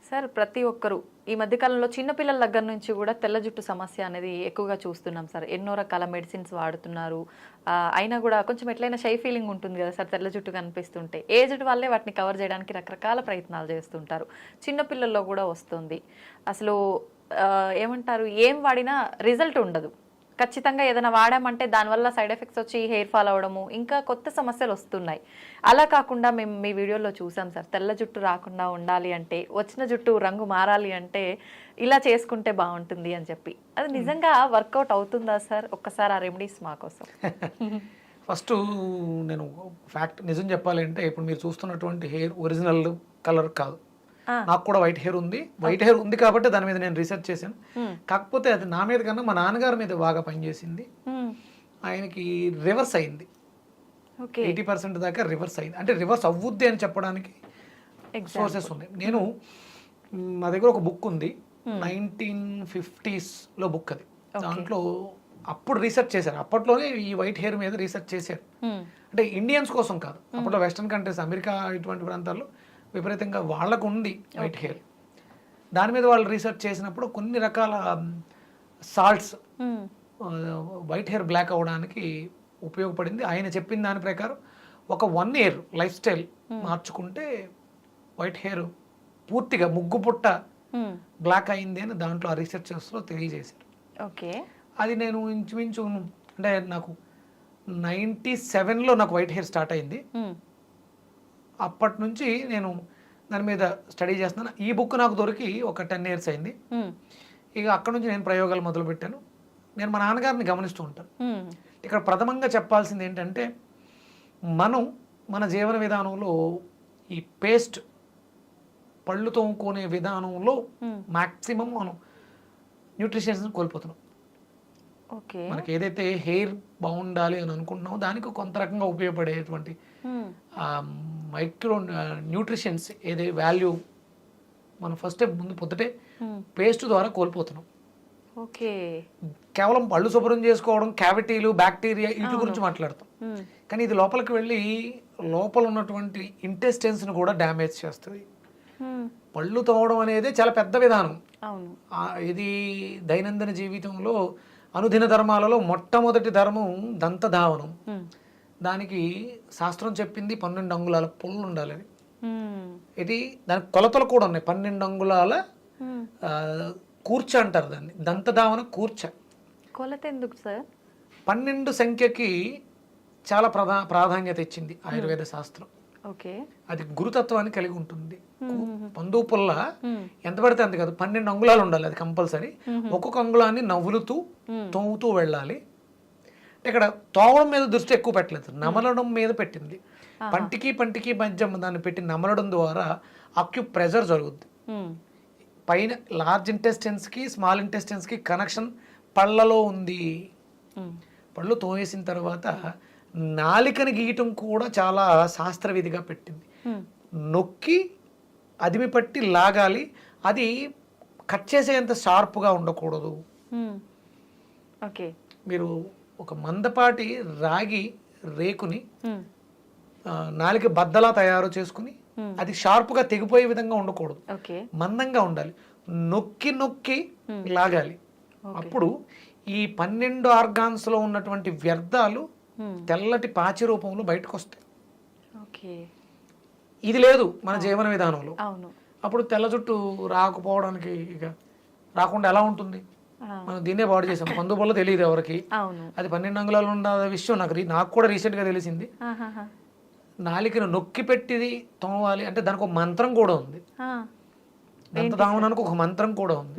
Sir ప్రతి ఒక్కరు ఈ మధ్యకాలంలో చిన్నపిల్లల దగ్గర నుంచి కూడా తెల్ల జుట్టు సమస్య అనేది ఎక్కువగా చూస్తున్నాం సార్. ఎన్నో రకాల మెడిసిన్స్ వాడుతున్నారు. అయినా కూడా కొంచెం ఎట్లయినా షై ఫీలింగ్ ఉంటుంది కదా సార్ తెల్ల జుట్టు కనిపిస్తుంటే. ఏజ్డ్ వాళ్ళే వాటిని కవర్ చేయడానికి రకరకాల ప్రయత్నాలు చేస్తుంటారు. చిన్నపిల్లల్లో కూడా వస్తుంది. అసలు ఏమంటారు, ఏం వాడినా రిజల్ట్ ఉండదు. ఖచ్చితంగా ఏదైనా వాడామంటే దానివల్ల సైడ్ ఎఫెక్ట్స్ వచ్చి హెయిర్ ఫాల్ అవ్వడము, ఇంకా కొత్త సమస్యలు వస్తున్నాయి. అలా కాకుండా మేము మీ వీడియోలో చూసాం సార్, తెల్ల జుట్టు రాకుండా ఉండాలి అంటే, వచ్చిన జుట్టు రంగు మారాలి అంటే ఇలా చేసుకుంటే బాగుంటుంది అని చెప్పి. అది నిజంగా వర్కౌట్ అవుతుందా సార్? ఒక్కసారి ఆ రెమెడీస్ మా కోసం. ఫస్ట్ నేను ఫ్యాక్ట్ నిజం చెప్పాలి అంటే, ఇప్పుడు మీరు చూస్తున్నటువంటి హెయిర్ ఒరిజినల్ కలర్ కాదు. నాకు కూడా వైట్ హెయిర్ ఉంది. వైట్ హెయిర్ ఉంది కాబట్టి దాని మీద నేను రీసెర్చ్ చేశాను. కాకపోతే అది నా మీద కన్నా మా నాన్నగారి మీద బాగా పనిచేసింది. ఆయనకి రివర్స్ అయింది. 80% దాకా రివర్స్ అయింది. అంటే రివర్స్ అవ్వుద్ది అని చెప్పడానికి సోర్సెస్ ఉన్నాయి. నేను మా దగ్గర ఒక బుక్ ఉంది, 1950s బుక్. అది దాంట్లో అప్పుడు రీసెర్చ్ చేశారు. అప్పట్లోనే ఈ వైట్ హెయిర్ మీద రీసెర్చ్ చేశారు. అంటే ఇండియన్స్ కోసం కాదు, అప్పట్లో వెస్టర్న్ కంట్రీస్, అమెరికా ఇటువంటి ప్రాంతాల్లో విపరీతంగా వాళ్ళకు ఉంది వైట్ హెయిర్. దాని మీద వాళ్ళు రీసెర్చ్ చేసినప్పుడు కొన్ని రకాల సాల్ట్స్ వైట్ హెయిర్ బ్లాక్ అవ్వడానికి ఉపయోగపడింది. ఆయన చెప్పిన దాని ప్రకారం ఒక 1 year లైఫ్ స్టైల్ మార్చుకుంటే వైట్ హెయిర్ పూర్తిగా ముగ్గు పుట్ట బ్లాక్ అయింది అని దాంట్లో ఆ రీసెర్చర్స్లో తెలియజేశారు. ఓకే, అది నేను ఇంచుమించు అంటే నాకు 97లో నాకు వైట్ హెయిర్ స్టార్ట్ అయింది. అప్పటి నుంచి నేను దాని మీద స్టడీ చేస్తున్నాను. ఈ బుక్ నాకు దొరికి ఒక 10 years అయింది. ఇక అక్కడ నుంచి నేను ప్రయోగాలు మొదలుపెట్టాను. నేను మా నాన్నగారిని గమనిస్తూ ఉంటాను. ఇక్కడ ప్రథమంగా చెప్పాల్సింది ఏంటంటే, మనం మన జీవన విధానంలో ఈ పేస్ట్ పళ్ళు తోముకునే విధానంలో మ్యాక్సిమం మనం న్యూట్రిషన్స్ని కోల్పోతున్నాం. ఓకే, మనకి ఏదైతే హెయిర్ బాగుండాలి అని అనుకుంటున్నామో దానికి కొంత రకంగా ఉపయోగపడేటువంటి మైక్రో న్యూట్రిషన్స్ ఏదే వాల్యూ మనం ఫస్ట్ ముందు పొద్దుటే పేస్ట్ ద్వారా కోల్పోతున్నాం. ఓకే, కేవలం పళ్ళు శుభ్రం చేసుకోవడం, క్యావిటీలు, బ్యాక్టీరియా వీటి గురించి మాట్లాడతాం. కానీ ఇది లోపలికి వెళ్ళి లోపల ఉన్నటువంటి ఇంటెస్టైన్స్ని కూడా డ్యామేజ్ చేస్తుంది. పళ్ళు తోమడం అనేది చాలా పెద్ద విధానం. ఇది దైనందిన జీవితంలో అనుదిన ధర్మాలలో మొట్టమొదటి ధర్మం దంతధావనం. దానికి శాస్త్రం చెప్పింది 12 అంగుళాల పుల్లు ఉండాలని. ఇది దానికి కొలతలు కూడా ఉన్నాయి. 12 అంగుళాల కూర్చ అంటారు దాన్ని, దంతధావన కూర్చ. కొలత ఎందుకు సార్? 12 సంఖ్యకి చాలా ప్రాధాన్యత ఇచ్చింది ఆయుర్వేద శాస్త్రం. ఓకే, అది గురుతత్వాన్ని కలిగి ఉంటుంది. పందు పుల్ల ఎంత పడితే అంత కాదు, 12 అంగుళాలు ఉండాలి. అది కంపల్సరీ. ఒక్కొక్క అంగుళాన్ని నవ్వులుతూ తోముతూ వెళ్ళాలి. ఇక్కడ తోమడం మీద దృష్టి ఎక్కువ పెట్టలేదు, నమలడం మీద పెట్టింది. పంటికి మధ్య దాన్ని పెట్టి నమలడం ద్వారా అక్యు ప్రెజర్ జరుగుద్ది. పైన లార్జ్ ఇంటెస్టైన్స్కి స్మాల్ ఇంటెస్టైన్స్కి కనెక్షన్ పళ్ళలో ఉంది. పళ్ళు తోమేసిన తర్వాత నాలికని గీయటం కూడా చాలా శాస్త్రవిధిగా పెట్టింది. నొక్కి అదిమి పట్టి లాగాలి. అది కట్ చేసేంత షార్ప్గా ఉండకూడదు. ఓకే, మీరు ఒక మందపాటి రాగి రేకుని నాలిక బద్దలా తయారు చేసుకుని అది షార్ప్గా తెగిపోయే విధంగా ఉండకూడదు, మందంగా ఉండాలి. నొక్కి నొక్కి లాగాలి. అప్పుడు ఈ 12 ఆర్గాన్స్లో ఉన్నటువంటి వ్యర్థాలు తెల్లటి పాచి రూపంలో బయటకు వస్తాయి. ఇది లేదు మన జీవన విధానంలో. అప్పుడు తెల్ల జుట్టు రాకపోవడానికి ఇక రాకుండా ఎలా ఉంటుంది? మనం దీన్నే పాడు చేసాం. పందు వల్ల తెలియదు ఎవరికి. అది 12 అంగుళాలు ఉన్న విషయం నాకు కూడా రీసెంట్గా తెలిసింది. నాలికను నొక్కి పెట్టిది తోమాలి అంటే దానికి ఒక మంత్రం కూడా ఉంది. దంతధావనానికి ఒక మంత్రం కూడా ఉంది.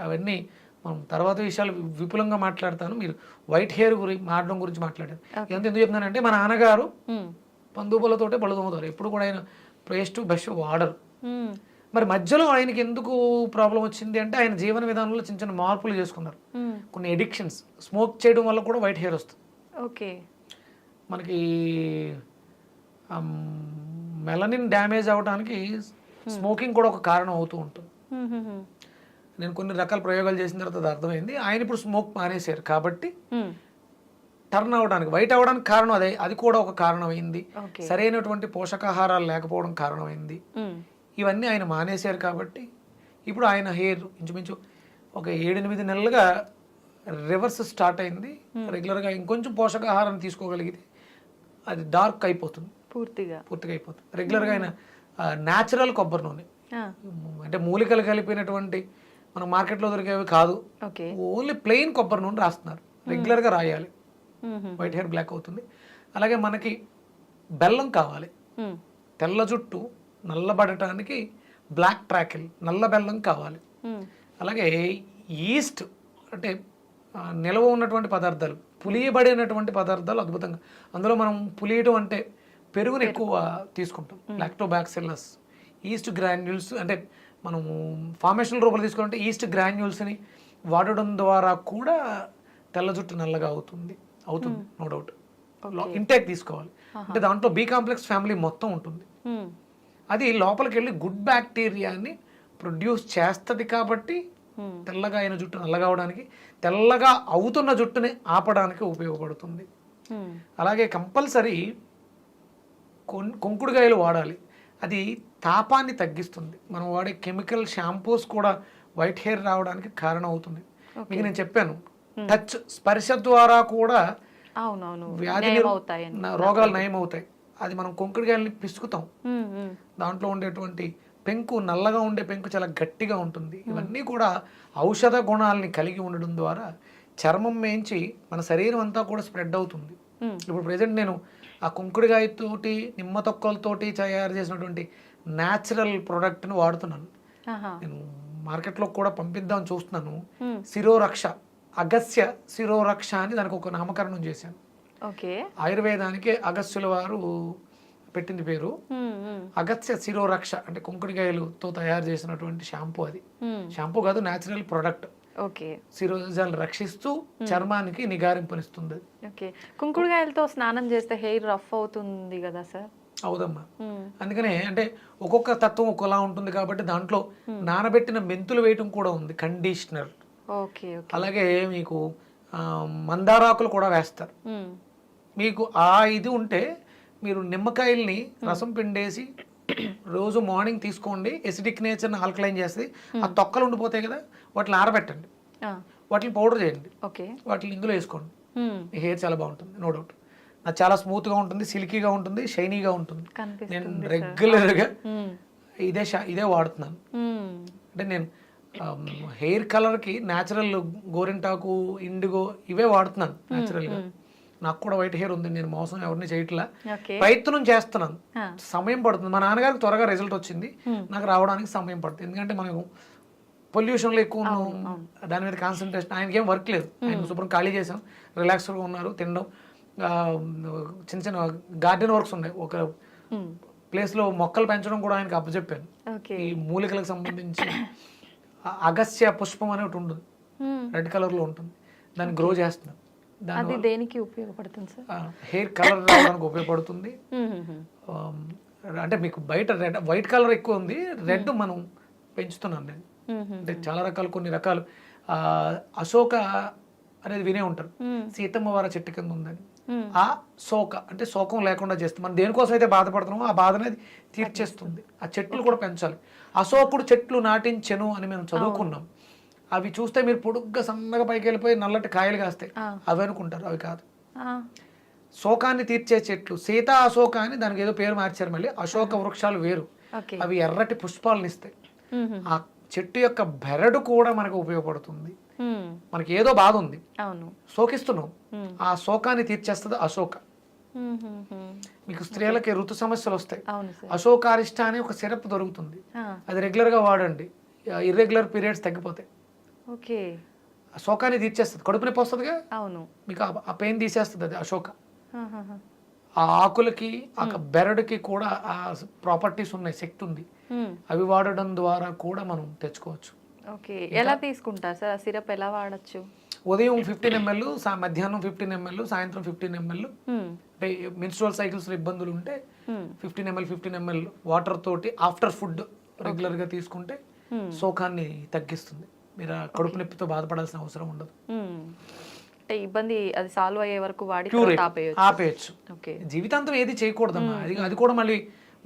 అవన్నీ మనం తర్వాత విషయాలు విపులంగా మాట్లాడతాను. మీరు వైట్ హెయిర్ మారడం గురించి మాట్లాడారు. ఎందుకు చెప్తున్నానంటే, మా నాన్నగారు పందుపులతోటే పళ్ళు తోముతారు. ఎప్పుడు కూడా ఆయన పేస్ట్ బ్రష్ వాడరు. మరి మధ్యలో ఆయనకి ఎందుకు ప్రాబ్లం వచ్చింది అంటే, ఆయన జీవన విధానంలో చిన్న చిన్న మార్పులు చేసుకున్నారు. కొన్ని ఎడిక్షన్స్, స్మోక్ చేయడం వల్ల కూడా వైట్ హెయిర్ వస్తుంది. ఓకే, మనకి మెలనిన్ డ్యామేజ్ అవ్వడానికి స్మోకింగ్ కూడా ఒక కారణం అవుతూ ఉంటుంది. నేను కొన్ని రకాల ప్రయోగాలు చేసిన తర్వాత అది అర్థమైంది. ఆయన ఇప్పుడు స్మోక్ మానేశారు కాబట్టి టర్న్ అవడానికి, వైట్ అవ్వడానికి కారణం అదే, అది కూడా ఒక కారణమైంది. ఓకే. సరైనటువంటి పోషకాహారాలు లేకపోవడం కారణమైంది. ఇవన్నీ ఆయన మానేశారు కాబట్టి ఇప్పుడు ఆయన హెయిర్ ఇంచుమించు ఒక 7-8 నెలలుగా రివర్స్ స్టార్ట్ అయింది. రెగ్యులర్గా ఇంకొంచెం పోషకాహారం తీసుకోగలిగితే అది డార్క్ అయిపోతుంది, పూర్తిగా అయిపోతుంది. రెగ్యులర్గా ఆయన న్యాచురల్ కొబ్బరి నూనె, అంటే మూలికలు కలిపినటువంటి మన మార్కెట్లో దొరికేవి కాదు, ఓన్లీ ప్లెయిన్ కొబ్బరి నూనె రాస్తున్నారు. రెగ్యులర్గా రాయాలి, వైట్ హెయిర్ బ్లాక్ అవుతుంది. అలాగే మనకి బెల్లం కావాలి, తెల్ల జుట్టు నల్లబడటానికి బ్లాక్ ట్రాకిల్, నల్ల బెల్లం కావాలి. అలాగే ఈస్ట్ అంటే నిల్వ ఉన్నటువంటి పదార్థాలు, పులియబడినటువంటి పదార్థాలు అద్భుతంగా, అందులో మనం పులియడం అంటే పెరుగుని ఎక్కువ తీసుకుంటాం, లాక్టోబాక్సిల్లస్, ఈస్ట్ గ్రాన్యూల్స్, అంటే మనము ఫార్మేషన్ రూపంలో తీసుకుంటే ఈస్ట్ గ్రాన్యూల్స్ని వాడడం ద్వారా కూడా తెల్ల జుట్టు నల్లగా అవుతుంది, నో డౌట్. ఇంటేక్ తీసుకోవాలి, అంటే దాంట్లో బి కాంప్లెక్స్ ఫ్యామిలీ మొత్తం ఉంటుంది. అది లోపలికి వెళ్ళి గుడ్ బ్యాక్టీరియాని ప్రొడ్యూస్ చేస్తుంది కాబట్టి తెల్లగా అయిన జుట్టు నల్లగా అవడానికి, తెల్లగా అవుతున్న జుట్టుని ఆపడానికి ఉపయోగపడుతుంది. అలాగే కంపల్సరీ కుంకుడుకాయలు వాడాలి, అది తాపాన్ని తగ్గిస్తుంది. మనం వాడే కెమికల్ షాంపూస్ కూడా వైట్ హెయిర్ రావడానికి కారణం అవుతుంది. మీకు నేను చెప్పాను, టచ్, స్పర్శ ద్వారా కూడా వ్యాధి రోగాలు నయం అవుతాయి. అది మనం కుంకుడుకాయలని పిసుకుతాం, దాంట్లో ఉండేటువంటి పెంకు, నల్లగా ఉండే పెంకు చాలా గట్టిగా ఉంటుంది. ఇవన్నీ కూడా ఔషధ గుణాలని కలిగి ఉండడం ద్వారా చర్మం మేంచి మన శరీరం అంతా కూడా స్ప్రెడ్ అవుతుంది. ఇప్పుడు ప్రెసెంట్ నేను ఆ కుంకుడుకాయతోటి, నిమ్మ తొక్కలతోటి తయారు చేసినటువంటి న్యాచురల్ ప్రోడక్ట్ని వాడుతున్నాను. నేను మార్కెట్లో కూడా పంపిద్దామని చూస్తున్నాను. శిరోరక్ష, అగస్య శిరోరక్ష అని దానికి ఒక నామకరణం చేశాను. ఆయుర్వేదానికి అగస్యుల వారు పెట్టింది పేరు. అగస్య శిరోరక్ష అంటే కుంకుడుకాయలతో తయారు చేసినటువంటి షాంపూ. అది షాంపూ కాదు, న్యాచురల్ ప్రొడక్ట్. శిరోజాలు రక్షిస్తూ చర్మానికి నిగారింపునిస్తుంది. కుంకుడుకాయలతో స్నానం చేస్తే హెయిర్ రఫ్ అవుతుంది కదా సార్? అవుదమ్మా, అందుకనే అంటే ఒక్కొక్క తత్వం ఒక్కోలా ఉంటుంది కాబట్టి దాంట్లో నానబెట్టిన మెంతులు వేయటం కూడా ఉంది, కండిషనర్. అలాగే మీకు మందారాకులు కూడా వేస్తారు. మీకు ఆ ఇది ఉంటే మీరు నిమ్మకాయల్ని రసం పిండేసి రోజు మార్నింగ్ తీసుకోండి, ఎసిడిక్ నేచర్ని ఆల్కలైన్ చేస్తుంది. ఆ తొక్కలు ఉండిపోతాయి కదా, వాటిని ఆరబెట్టండి, వాటిని పౌడర్ చేయండి, వాటిని ఇందులో వేసుకోండి. మీ హెయిర్ చాలా బాగుంటుంది, నో డౌట్. నాకు చాలా స్మూత్గా ఉంటుంది, సిల్కీగా ఉంటుంది, షైనీగా ఉంటుంది. నేను రెగ్యులర్గా ఇదే వాడుతున్నాను. అంటే నేను హెయిర్ కలర్కి న్యాచురల్ గోరింటాకు, ఇండిగో ఇవే వాడుతున్నాను న్యాచురల్గా. నాకు కూడా వైట్ హెయిర్ ఉంది, నేను మోసం ఎవరిని చేయట్లా, ప్రయత్నం చేస్తున్నాను. సమయం పడుతుంది. మా నాన్నగారికి త్వరగా రిజల్ట్ వచ్చింది, నాకు రావడానికి సమయం పడుతుంది. ఎందుకంటే మనం పొల్యూషన్లో ఎక్కువ ఉన్నాం, దాని మీద కాన్సన్ట్రేషన్. ఆయనకి ఏం వర్క్ లేదు, ఆయన శుభ్రం ఖాళీ చేసాం, రిలాక్స్గా ఉన్నారు, తినడం, చిన్న చిన్న గార్డెన్ వర్క్స్ ఉన్నాయి. ఒక ప్లేస్లో మొక్కలు పెంచడం కూడా ఆయనకి అప్పచెప్పాను. ఈ మూలికలకు సంబంధించి అగస్య పుష్పం అని ఒకటి ఉంటుంది, రెడ్ కలర్లో ఉంటుంది, దాన్ని గ్రో చేస్తున్నాను. అది దేనికి ఉపయోగపడుతుంది సార్? హెయిర్ కలర్ రావడానికి ఉపయోగపడుతుంది. అంటే మీకు బయట రెడ్, వైట్ కలర్ ఎక్కువ ఉంది, రెడ్ మనం పెంచుతున్నాను నేను. అంటే చాలా రకాలు, కొన్ని రకాలు అశోక అనేది వినే ఉంటారు, సీతమ్మ వారి చెట్టు కింద ఉందని. ఆ శోక అంటే శోకం లేకుండా చేస్తుంది. మనం దేనికోసం అయితే బాధపడుతున్నామో ఆ బాధ అనేది తీర్చేస్తుంది. ఆ చెట్లు కూడా పెంచాలి. అశోకుడు చెట్లు నాటించెను అని మేము చదువుకున్నాం. అవి చూస్తే మీరు పొడుగ్గా సన్నగా పైకి వెళ్ళిపోయి నల్లటి కాయలు కాస్తాయి, అవి అనుకుంటారు, అవి కాదు. శోకాన్ని తీర్చే చెట్లు, సీతా అశోక అని దానికి ఏదో పేరు మార్చారు మళ్ళీ. అశోక వృక్షాలు వేరు, అవి ఎర్రటి పుష్పాలను ఇస్తాయి. ఆ చెట్టు యొక్క బెరడు కూడా మనకు ఉపయోగపడుతుంది. మనకి ఏదో బాధ ఉంది, శోకిస్తున్నాం, ఆ శోకాన్ని తీర్చేస్తుంది అశోక. మీకు స్త్రీలకి ఋతు సమస్యలు వస్తాయి, అశోకారిష్ట అని ఒక సిరప్ దొరుకుతుంది, అది రెగ్యులర్ గా వాడండి, ఇర్రెగ్యులర్ పీరియడ్స్ తగ్గిపోతాయి. శోకాన్ని తీర్చేస్తుంది, కడుపు నొప్పి వస్తుందిగా, మీకు ఆ పెయిన్ తీసేస్తుంది అది అశోక. ఆ ఆకులకి, ఆ బెరడుకి కూడా ఆ ప్రాపర్టీస్ ఉన్నాయి, శక్తి ఉంది. అవి వాడడం ద్వారా కూడా మనం తెచ్చుకోవచ్చు. ఎలా తీసుకుంటారు సార్? సిరప్ ఎలా వాడచ్చు? ఉదయం 15 ml, మధ్యాహ్నం 15 ml, సాయంత్రం 15 ml. అంటే మెన్స్ట్రువల్ సైకిల్స్ ఇబ్బందులు ఉంటే 15 ml వాటర్ తోటి ఆఫ్టర్ ఫుడ్ రెగ్యులర్ గా తీసుకుంటే శోకాన్ని తగ్గిస్తుంది. మీరు కడుపు నొప్పితో బాధపడాల్సిన అవసరం ఉండదు. అంటే ఇబ్బంది అది సాల్వ్ అయ్యే వరకు వాడి క్యూర్ తర్వాత ఆపేయొచ్చు. ఆపేయచ్చు. ఓకే. జీవితాంతం ఏది చేయకూడదమ్మా. అది కూడా మళ్ళీ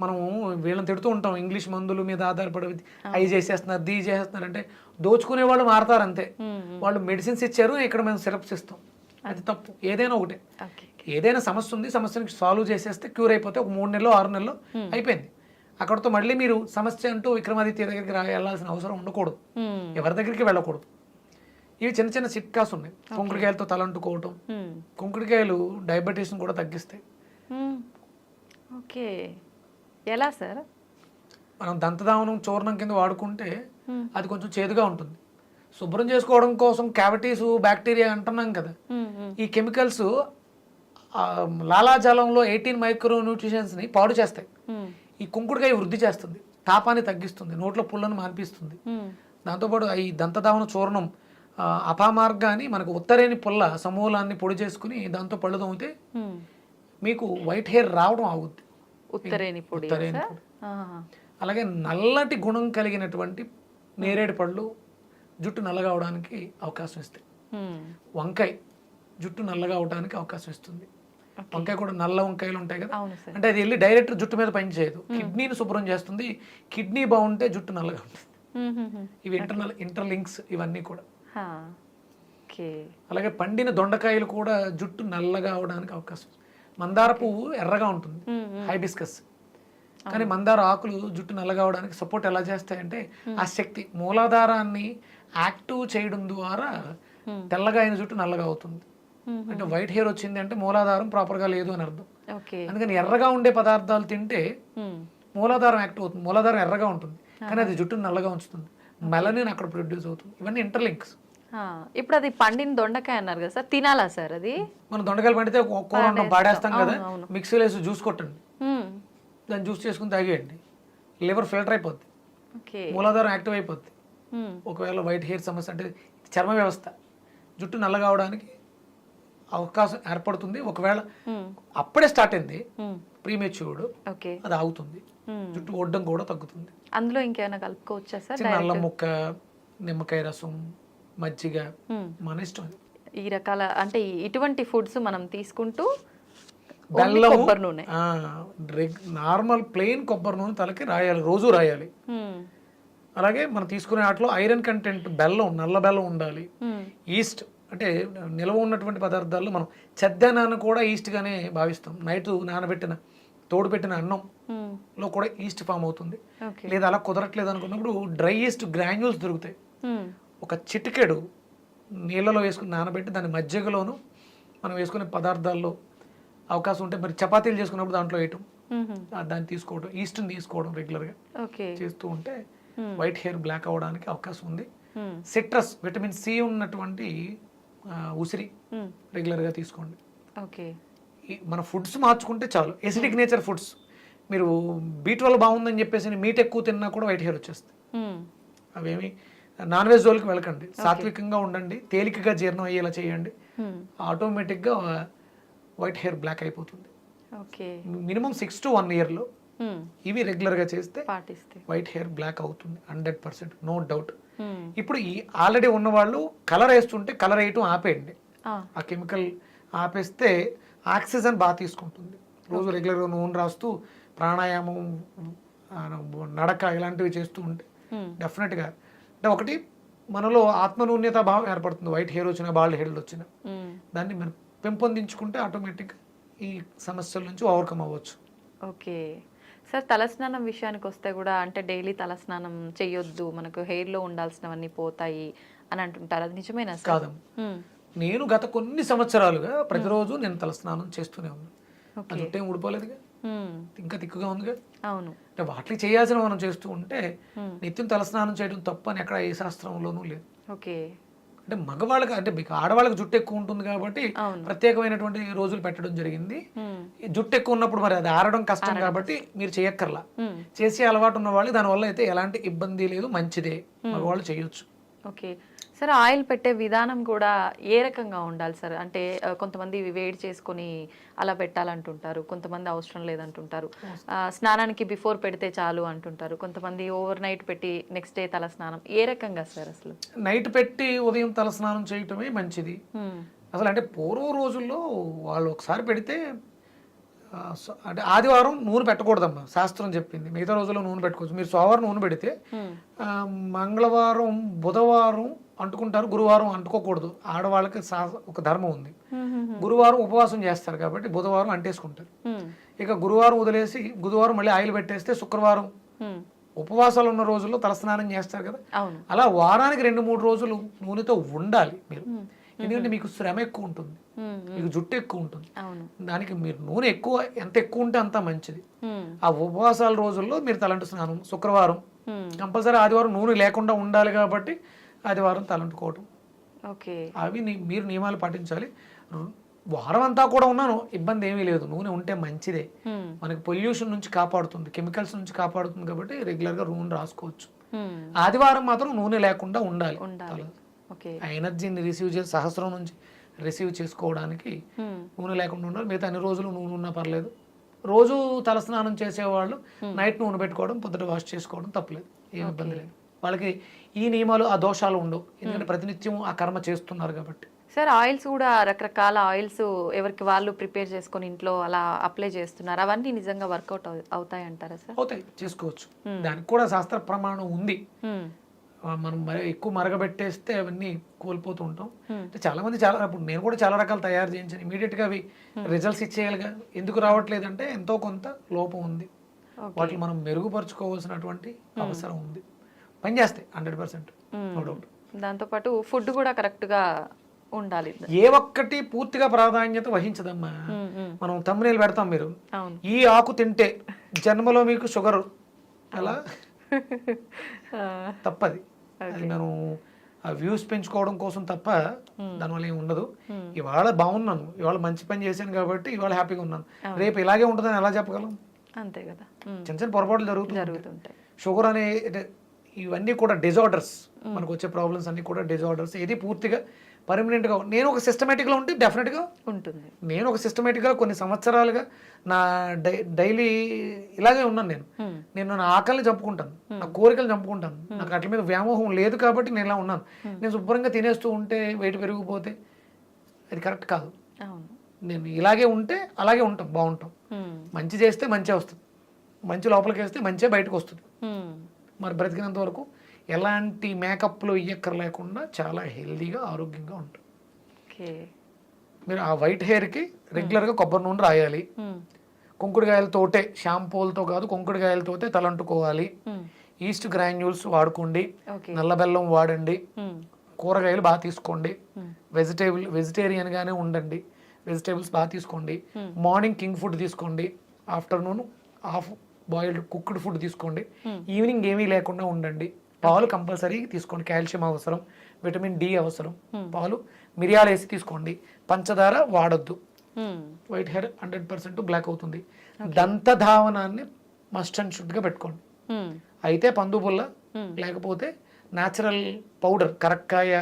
మనం వీళ్ళని తిడుతూ ఉంటాం, ఇంగ్లీష్ మందుల మీద ఆధారపడి అవి చేసేస్తున్నారు, దీ చేసేస్తున్నారు అంటే దోచుకునే వాళ్ళు మారతారు అంతే. వాళ్ళు మెడిసిన్స్ ఇచ్చారు, ఇక్కడ మేము సిరప్స్ ఇస్తాం, అది తప్పు. ఏదైనా ఒకటే, ఓకే. ఏదైనా సమస్య ఉంది, సమస్యని సాల్వ్ చేసేస్తే క్యూర్ అయిపోతే ఒక 3 నెలలో 6 నెలలో అయిపోయింది. అక్కడతో మళ్ళీ మీరు సమస్య అంటూ విక్రమాదిత్య దగ్గరికి వెళ్ళాల్సిన అవసరం ఉండకూడదు, ఎవరి దగ్గరికి వెళ్ళకూడదు. ఇవి చిన్న చిన్న చిట్కాస్ ఉన్నాయి. కుంకుడుకాయలతో తలంటుకోవటం, కుంకుడుకాయలు డయాబెటీస్ని కూడా తగ్గిస్తాయి. ఓకే, ఎలా సార్? మనం దంతధావనం చూర్ణం కింద వాడుకుంటే అది కొంచెం చేదుగా ఉంటుంది. శుభ్రం చేసుకోవడం కోసం క్యావిటీస్ బ్యాక్టీరియా అంటున్నాం కదా, ఈ కెమికల్స్ లాలాజలంలో 18 మైక్రో న్యూట్రిషన్స్ని పాడు చేస్తాయి. ఈ కుంకుడుకాయ వృద్ధి చేస్తుంది, తాపాన్ని తగ్గిస్తుంది, నోట్లో పుల్లను మాన్పిస్తుంది. దాంతోపాటు ఈ దంతధావన చూర్ణం అపామార్గాన్ని మనకు ఉత్తరేని పుల్ల సమూలాన్ని పొడి చేసుకుని దాంతో పళ్ళు తోమితే మీకు వైట్ హెయిర్ రావడం ఆగుద్ది. ఉత్తరేని పొడి. అలాగే నల్లటి గుణం కలిగినటువంటి నేరేడు పళ్ళు జుట్టు నల్లగా అవడానికి అవకాశం ఇస్తాయి. వంకాయ జుట్టు నల్లగా అవడానికి అవకాశం ఇస్తుంది. వంకాయ కూడా నల్ల వంకాయలు ఉంటాయి కదా, అంటే అది వెళ్ళి డైరెక్ట్ జుట్టు మీద పని చేయదు, కిడ్నీని శుభ్రం చేస్తుంది. కిడ్నీ బాగుంటే జుట్టు నల్లగా ఉంటుంది. ఇవి ఇంటర్లింక్స్ ఇవన్నీ కూడా. అలాగే పండిన దొండకాయలు కూడా జుట్టు నల్లగా అవడానికి అవకాశం. మందార పువ్వు ఎర్రగా ఉంటుంది, హైబిస్కస్, కానీ మందార ఆకులు జుట్టు నల్లగా అవడానికి సపోర్ట్ ఎలా చేస్తాయంటే ఆ శక్తి మూలాధారాన్ని యాక్టివ్ చేయడం ద్వారా తెల్లగా అయిన జుట్టు నల్లగా అవుతుంది. అంటే వైట్ హెయిర్ వచ్చింది అంటే మూలాధారం ప్రాపర్గా లేదు అని అర్థం. అందుకని ఎర్రగా ఉండే పదార్థాలు తింటే మూలాధారం యాక్టివ్ అవుతుంది. మూలాధారం ఎర్రగా ఉంటుంది కానీ అది జుట్టును నల్లగా ఉంచుతుంది, మెలనిన్ అక్కడ ప్రొడ్యూస్ అవుతుంది. ఇవన్నీ ఇంటర్లింక్స్. ఇప్పుడు అది పండిన దొండకాయ అన్నారు కదా సార్, తినాలా సార్ అది? మనం దొండకాయలు పండితే కూర పాడేస్తాం కదా, మిక్సీలో వేసి జ్యూస్ కొట్టండి, దాన్ని జ్యూస్ చేసుకుని తాగేయండి, లివర్ ఫిల్టర్ అయిపోద్ది, మూలాధారం యాక్టివ్ అయిపోద్ది. ఒకవేళ వైట్ హెయిర్ సమస్య అంటే చర్మ వ్యవస్థ, జుట్టు నల్లగా అవడానికి అవకాశం ఏర్పడుతుంది. ఒకవేళ అప్పుడే స్టార్ట్ అయింది ప్రీమెచ్యూర్డ్, అది ఆగుతుంది, జుట్టు ఒడ్డం కూడా తగ్గుతుంది. అందులో ఇంకేమైనా కలుపుకోవచ్చా సార్? నల్ల ముక్క, నిమ్మకాయ రసం, మజ్జిగ, మన ఇష్టం. ఈ రకాల అంటే ఇటువంటి ఫుడ్స్ మనం తీసుకుంటూ బెల్లం, కొబ్బరి నూనె, నార్మల్ ప్లెయిన్ కొబ్బరి నూనె తలకి రాయాలి, రోజు రాయాలి. అలాగే మనం తీసుకునే వాటిలో ఐరన్ కంటెంట్, బెల్లం, నల్ల బెల్లం ఉండాలి. ఈస్ట్ అంటే నిల్వ ఉన్నటువంటి పదార్థాల్లో మనం చెద్దనాన్ని కూడా ఈస్ట్ గానే భావిస్తాం. నైట్ నానబెట్టిన తోడు పెట్టిన అన్నంలో కూడా ఈస్ట్ ఫామ్ అవుతుంది. లేదా అలా కుదరట్లేదు అనుకున్నప్పుడు డ్రై ఈస్ట్ గ్రాన్యూల్స్ దొరుకుతాయి. ఒక చిటికెడు నీళ్ళలో వేసుకుని నానబెట్టి దాని మజ్జిగలోను మనం వేసుకునే పదార్థాల్లో అవకాశం ఉంటే, మరి చపాతీలు చేసుకున్నప్పుడు దాంట్లో వేయటం, దాన్ని తీసుకోవడం, ఈస్ట్ని తీసుకోవడం రెగ్యులర్గా చేస్తూ ఉంటే వైట్ హెయిర్ బ్లాక్ అవ్వడానికి అవకాశం ఉంది. సిట్రస్, విటమిన్ సి ఉన్నటువంటి ఉసిరి రెగ్యులర్గా తీసుకోండి. మన ఫుడ్స్ మార్చుకుంటే చాలు. ఎసిడిక్ నేచర్ ఫుడ్స్, మీరు B12 బాగుందని చెప్పేసి మీట్ ఎక్కువ తిన్నా కూడా వైట్ హెయిర్ వచ్చేస్తుంది. అవేమి నాన్ వెజ్ జోలికి వెళ్ళకండి, సాత్వికంగా ఉండండి, తేలికగా జీర్ణం అయ్యేలా చేయండి, ఆటోమేటిక్గా వైట్ హెయిర్ బ్లాక్ అయిపోతుంది. మినిమం 6 to 1 yearలో ఇవి రెగ్యులర్గా చేస్తే వైట్ హెయిర్ బ్లాక్ అవుతుంది 100%, నో డౌట్. ఇప్పుడు ఈ ఆల్రెడీ ఉన్న వాళ్ళు కలర్ వేస్తుంటే కలర్ వేయటం ఆపేయండి. ఆ కెమికల్ ఆపేస్తే ఆక్సిజన్ బాగా తీసుకుంటుంది. రోజు రెగ్యులర్గా నూనె రాస్తూ ప్రాణాయామం, నడక ఇలాంటివి చేస్తూ ఉంటే డెఫినెట్గా అంటే ఒకటి మనలో ఆత్మనూన్యత భావం ఏర్పడుతుంది. వైట్ హెయిర్ వచ్చినా, బాల్డ్ హెయిర్ వచ్చినా దాన్ని మనం పెంపొందించుకుంటే ఆటోమేటిక్గా ఈ సమస్యల నుంచి ఓవర్కమ్ అవ్వచ్చు. ఓకే సార్, తలస్నానం విషయానికి వస్తే కూడా అంటే డైలీ తలస్నానం చేయొద్దు, మనకు హెయిర్లో ఉండాల్సినవన్నీ పోతాయి అని అంటుంటారు, అది నిజమేనా సార్? కాదు, నేను గత కొన్ని సంవత్సరాలుగా ప్రతిరోజు నేను తలస్నానం చేస్తూనే ఉన్నాను. ఆ జుట్టేం ఊడిపోలేదుగా, ఇంకా తిక్కుగా ఉందిగా. అవును, అంటే వాటికి చేయాల్సిన మనం చేస్తూ ఉంటే నిత్యం తలస్నానం చేయడం తప్పు అని ఎక్కడ ఏ శాస్త్రంలోనూ లేదు. ఓకే, అంటే మగవాళ్ళకి, అంటే మీకు ఆడవాళ్ళకి జుట్టు ఎక్కువ ఉంటుంది కాబట్టి ప్రత్యేకమైనటువంటి రోజులు పెట్టడం జరిగింది. జుట్టు ఎక్కువ ఉన్నప్పుడు మరి అది ఆరడం కష్టం కాబట్టి మీరు చేయక్కర్లా. చేసే అలవాటు ఉన్న వాళ్ళు దానివల్ల అయితే ఎలాంటి ఇబ్బంది లేదు, మంచిదే, మగవాళ్ళు చేయొచ్చు. ఓకే సార్, ఆయిల్ పెట్టే విధానం కూడా ఏ రకంగా ఉండాలి సార్? అంటే కొంతమంది వేడి చేసుకొని అలా పెట్టాలంటుంటారు, కొంతమంది అవసరం లేదంటుంటారు, స్నానానికి బిఫోర్ పెడితే చాలు అంటుంటారు, కొంతమంది ఓవర్ నైట్ పెట్టి నెక్స్ట్ డే తల స్నానం. ఏ రకంగా సార్ అసలు? నైట్ పెట్టి ఉదయం తల స్నానం చేయటమే మంచిది. అసలు అంటే పూర్వం రోజుల్లో వాళ్ళు ఒకసారి పెడితే అంటే ఆదివారం నూనె పెట్టకూడదమ్మా శాస్త్రం చెప్పింది. మిగతా రోజుల్లో నూనె పెట్టుకోవచ్చు. మీరు సోమవారం నూనె పెడితే మంగళవారం బుధవారం అంటుకుంటారు, గురువారం అంటుకోకూడదు. ఆడవాళ్ళకి ఒక ధర్మం ఉంది. గురువారం ఉపవాసం చేస్తారు కాబట్టి బుధవారం అంటేసుకుంటారు. ఇక గురువారం వదిలేసి బుధవారం మళ్ళీ ఆయిల్ పెట్టేస్తే శుక్రవారం ఉపవాసాలు ఉన్న రోజుల్లో తలస్నానం చేస్తారు కదా. అలా వారానికి 2-3 రోజులు నూనెతో ఉండాలి మీరు. ఎందుకంటే మీకు శ్రమ ఎక్కువ ఉంటుంది, మీకు జుట్టు ఎక్కువ ఉంటుంది. దానికి మీరు నూనె ఎంత ఎక్కువ ఉంటే అంత మంచిది. ఆ ఉపవాసాల రోజుల్లో మీరు తలంటు స్నానం, శుక్రవారం కంపల్సరీ, ఆదివారం నూనె లేకుండా ఉండాలి కాబట్టి ఆదివారం తలంటుకోవటం, అవి మీరు నియమాలు పాటించాలి. వారం అంతా కూడా ఉన్నాను, ఇబ్బంది ఏమీ లేదు. నూనె ఉంటే మంచిదే, మనకి పొల్యూషన్ నుంచి కాపాడుతుంది, కెమికల్స్ నుంచి కాపాడుతుంది కాబట్టి రెగ్యులర్ గా నూనె రాసుకోవచ్చు. ఆదివారం మాత్రం నూనె లేకుండా ఉండాలి. ఆ ఎనర్జీని సహస్రం నుంచి రిసీవ్ చేసుకోవడానికి నూనె లేకుండా ఉండాలి. మిగతా అన్ని రోజులు నూనె ఉన్నా పర్లేదు. రోజు తలస్నానం చేసేవాళ్ళు నైట్ నూనె పెట్టుకోవడం, పొద్దుట వాష్ చేసుకోవడం తప్పలేదు, ఏం ఇబ్బంది లేదు. వాళ్ళకి ఈ నియమాలు, ఆ దోషాలు ఉండవు, ఎందుకంటే ప్రతినిత్యం ఆ కర్మ చేస్తున్నారు కాబట్టి. సార్ ఆయిల్స్ కూడా రకరకాల ఆయిల్స్ ఎవరికి వాళ్ళు ప్రిపేర్ చేసుకొని ఇంట్లో అలా అప్లై చేస్తున్నారు, అవన్నీ నిజంగా వర్కౌట్ అవుతాయి అంటారా సార్? అవుతాయి, చేసుకోవచ్చు. దానికి కూడా శాస్త్ర ప్రమాణం ఉంది. మనం ఎక్కువ మరగబెట్టేస్తే అవన్నీ కోల్పోతూ ఉంటాం. చాలా మంది ఇప్పుడు నేను కూడా చాలా రకాలు తయారు చేయించాను, ఇమీడియట్ గా అవి రిజల్ట్స్ ఇచ్చేయాలిగా. ఎందుకు రావట్లేదంటే ఎంతో కొంత లోపం ఉంది, వాటిని మనం మెరుగుపరుచుకోవాల్సినటువంటి అవసరం ఉంది. పనిచేస్తాయి 100%, నో డౌట్. దాంతోపాటు ఫుడ్ కూడా కరెక్ట్ గా ఉండాలి. ఏ ఒక్కటి పూర్తిగా ప్రాధాన్యత వహించదమ్మా. మనం తమ్మునేలు పెడతాం, మీరు ఈ ఆకు తింటే జన్మలో మీకు షుగర్ అలా తప్పది. అది మనం ఆ వ్యూస్ పెంచుకోవడం కోసం తప్ప దానివల్ల ఏమి ఉండదు. ఇవాళ బాగున్నాను, ఇవాళ మంచి పని చేశాను కాబట్టి ఇవాళ హ్యాపీగా ఉన్నాను, రేపు ఇలాగే ఉంటుందని ఎలా చెప్పగలం? అంతే కదా. చిన్న చిన్న పొరపాట్లు జరుగుతుంటాయి. షుగర్ అనే ఇవన్నీ కూడా డిజార్డర్స్, మనకు వచ్చే ప్రాబ్లమ్స్ అన్ని కూడా డిజార్డర్స్. ఇది పూర్తిగా పర్మనెంట్ గా నేను ఒక సిస్టమేటిక్ గా ఉంటే డెఫినెట్ గా ఉంటుంది. నేను ఒక సిస్టమేటిక్ గా కొన్ని సంవత్సరాలుగా నా డైలీ ఇలాగే ఉన్నాను. నేను నా ఆకలిని చంపుకుంటాను, నా కోరికలు చంపుకుంటాను. నాకు అట్ల మీద వ్యామోహం లేదు కాబట్టి నేను ఇలా ఉన్నాను. నేను శుభ్రంగా తినేస్తూ ఉంటే వెయిట్ పెరిగిపోతే అది కరెక్ట్ కాదు. నేను ఇలాగే ఉంటే అలాగే ఉంటాం, బాగుంటాం. మంచి చేస్తే మంచి వస్తుంది, మంచి లోపలికి వేస్తే మంచిగా బయటకు వస్తుంది. మరి బ్రతికినంత వరకు ఎలాంటి మేకప్లు ఇయ్యక్కర్ లేకుండా చాలా హెల్దీగా ఆరోగ్యంగా ఉంటుంది. మీరు ఆ వైట్ హెయిర్కి రెగ్యులర్గా కొబ్బరి నూనె రాయాలి. కుంకుడుకాయలతోటే, షాంపూలతో కాదు, కుంకుడుకాయలతోటే తలంటుకోవాలి. ఈస్ట్ గ్రాన్యూల్స్ వాడుకోండి, నల్ల బెల్లం వాడండి, కూరగాయలు బాగా తీసుకోండి, వెజిటేరియన్గానే ఉండండి, వెజిటేబుల్స్ బాగా తీసుకోండి. మార్నింగ్ కింగ్ ఫుడ్ తీసుకోండి, afternoon half boiled cooked food తీసుకోండి, ఈవినింగ్ ఏమీ లేకుండా ఉండండి. పాలు కంపల్సరీ తీసుకోండి, కాల్షియం అవసరం, విటమిన్ డి అవసరం. పాలు మిరియాలు వేసి తీసుకోండి, పంచదార వాడొద్దు, వైట్ హెయిర్ 100% బ్లాక్ అవుతుంది. దంతధావనాన్ని మస్ట్ అండ్ షుడ్ గా పెట్టుకోండి. అయితే పందుపుల్ల లేకపోతే న్యాచురల్ పౌడర్, కరక్కాయ,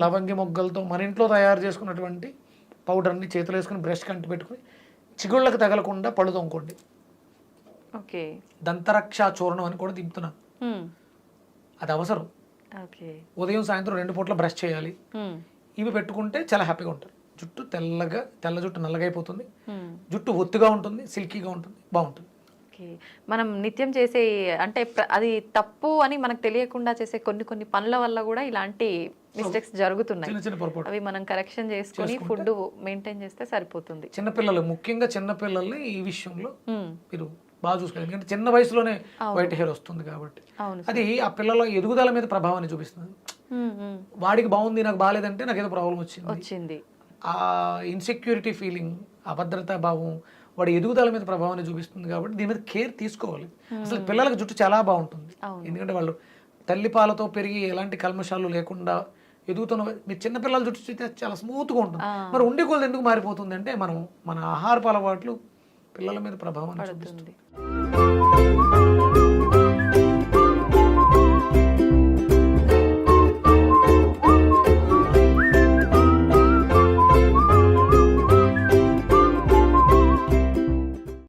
లవంగి మొగ్గలతో మన ఇంట్లో తయారు చేసుకున్నటువంటి పౌడర్ని చేతులు వేసుకుని బ్రష్ కంటి పెట్టుకుని చిగుళ్ళకి తగలకుండా పళ్ళు తోముకోండి. దంతరక్ష చూర్ణం అని కూడా దింపుతున్నాను, అది అవసరం. ఉదయం సాయంత్రం 2 పూట్ల బ్రష్ చేయాలి. ఇవి పెట్టుకుంటే చాలా హ్యాపీగా ఉంటారు. జుట్టు తెల్ల జుట్టు నల్లగా అయిపోతుంది, జుట్టు ఒత్తుగా ఉంటుంది, సిల్కీగా ఉంటుంది, బాగుంటుంది. మనం నిత్యం చేసే అంటే అది తప్పు అని మనకు తెలియకుండా చేసే కొన్ని పనుల వల్ల కూడా ఇలాంటి మిస్టేక్స్ జరుగుతున్నాయి. అవి మనం కరెక్షన్ చేసుకొని ఫుడ్ మెయింటైన్ చేస్తే సరిపోతుంది. చిన్నపిల్లలు, ముఖ్యంగా చిన్నపిల్లల్ని ఈ విషయంలో మీరు బాగా చూసుకోవాలి. ఎందుకంటే చిన్న వయసులోనే వైట్ హెయిర్ వస్తుంది కాబట్టి అది ఆ పిల్లల ఎదుగుదల మీద ప్రభావాన్ని చూపిస్తుంది. వాడికి బాగుంది, నాకు బాగాలేదంటే నాకు ఏదో ప్రాబ్లం వచ్చింది. ఆ ఇన్సెక్యూరిటీ ఫీలింగ్, అభద్రతా భావం వాడి ఎదుగుదల మీద ప్రభావాన్ని చూపిస్తుంది. కాబట్టి దీని మీద కేర్ తీసుకోవాలి. అసలు పిల్లలకు జుట్టు చాలా బాగుంటుంది, ఎందుకంటే వాళ్ళు తల్లిపాలతో పెరిగి ఎలాంటి కల్మషాలు లేకుండా ఎదుగుతున్న. మీరు చిన్నపిల్లల జుట్టు చూస్తే చాలా స్మూత్గా ఉంటుంది. మరి ఉండే కొలది ఎందుకు మారిపోతుంది అంటే మన ఆహారపు అలవాట్లు పిల్లల మీద ప్రభావాన్ని చూపిస్తుంది.